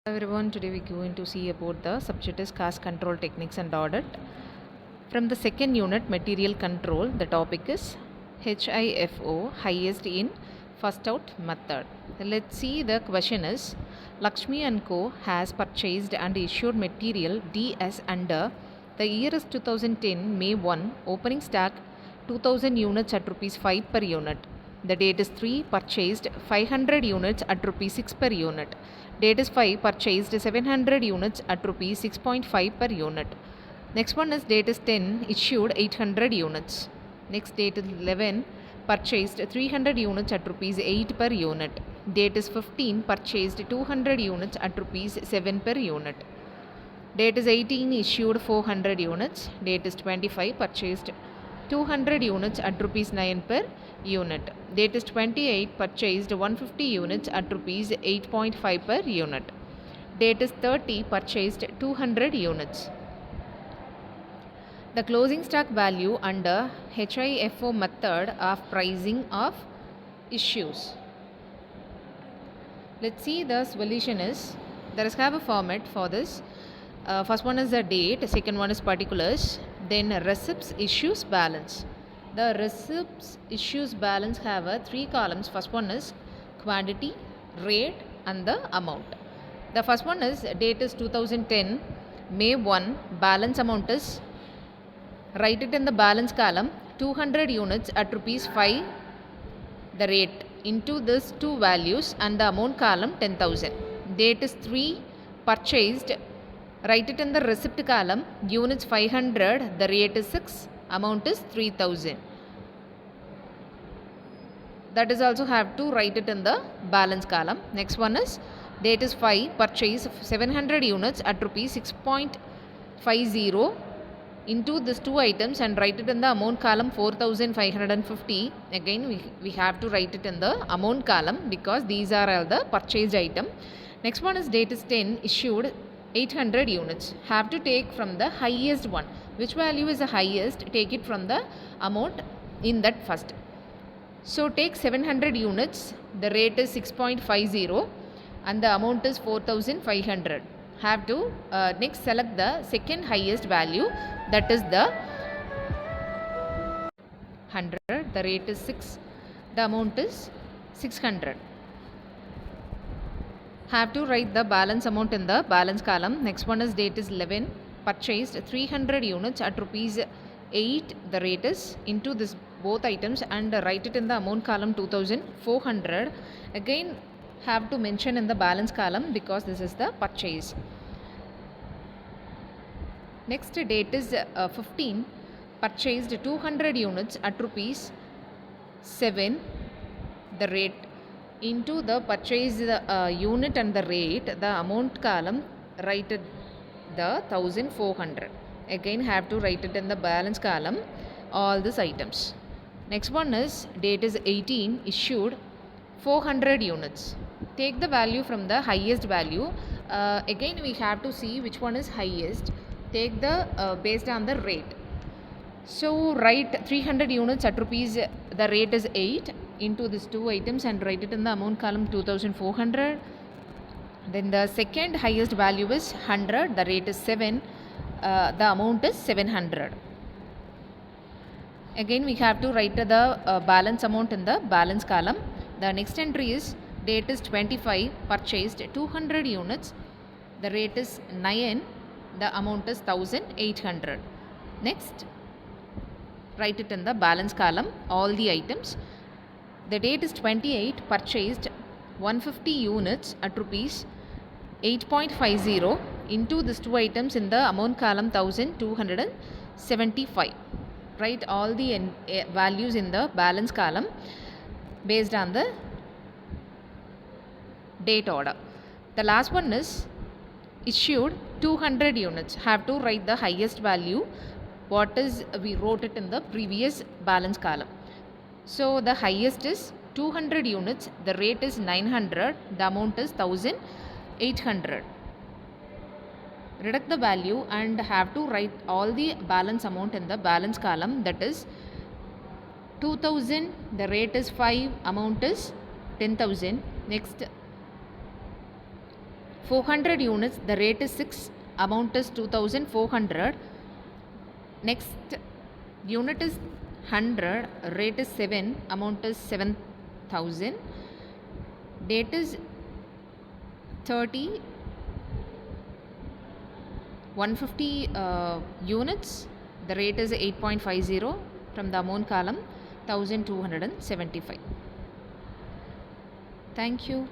Everyone, today we're going to see about the subject is cost control techniques and audit. From the second unit, material control, the topic is HIFO, highest in, first out method. Let's see, the question is Lakshmi and Co has purchased and issued material DS under the year is 2010 May 1, opening stock 2000 units at rupees 5 per unit. The date is 3, purchased 500 units at rupees 6 per unit. Date is 5, purchased 700 units at rupees 6.5 per unit. Next one is date is 10, issued 800 units. Next date is 11, purchased 300 units at rupees 8 per unit. Date is 15, purchased 200 units at rupees 7 per unit. Date is 18, issued 400 units. Date is 25, purchased 200 units at rupees 9 per unit. Date is 28, purchased 150 units at rupees 8.5 per unit. Date is 30, purchased 200 units. The closing stock value under HIFO method of pricing of issues. Let's see, the solution is, there is have a format for this. First one is the date, second one is particulars, then receipts, issues, balance. The receipts, issues, balance have 3 columns. First one is quantity, rate and the amount. The first one is date is 2010 May 1, balance amount is, write it in the balance column, 200 units at rupees 5, the rate into this two values, and the amount column 10,000. Date is 3, purchased, write it in the receipt column, units 500, the rate is 6, amount is 3000. That is also have to write it in the balance column. Next one is date is 5, purchase 700 units at rupees 6.50 into these two items and write it in the amount column 4550. Again we have to write it in the amount column because these are all the purchased item. Next one is date is 10, issued 800 units. Have to take from the highest one. Which value is the highest? Take it from the amount in that first. So take 700 units, the rate is 6.50 and the amount is 4500. Have to next select the second highest value, that is the 100, the rate is 6, the amount is 600. Have to write the balance amount in the balance column. Next one is date is 11, purchased 300 units at rupees 8, the rate is into this both items and write it in the amount column 2400. Again have to mention in the balance column because this is the purchase. Next date is 15, purchased 200 units at rupees 7, the rate into the purchase unit and the rate, the amount column write it the 1400. Again have to write it in the balance column all these items. Next one is date is 18, issued 400 units. Take the value from the highest value. Again we have to see which one is highest. Take the based on the rate. So write 300 units at rupees, the rate is 8 into these two items and write it in the amount column 2400. Then the second highest value is 100, the rate is 7, the amount is 700. Again we have to write the balance amount in the balance column. The next entry is date is 25, purchased 200 units, the rate is 9, the amount is 1800. Next write it in the balance column all the items. The date is 28, purchased 150 units at rupees 8.50 into these two items in the amount column 1275. Write all the values in the balance column based on the date order. The last one is issued 200 units. Have to write the highest value, what is we wrote it in the previous balance column. So the highest is 200 units, the rate is 900, the amount is 1800. Reduct the value and have to write all the balance amount in the balance column, that is 2000, the rate is 5, amount is 10,000. Next 400 units, the rate is 6, amount is 2400. Next unit is 100, rate is 7, amount is 7000. Date is 30, 150 units, the rate is 8.50. From the amount column, 1275. Thank you.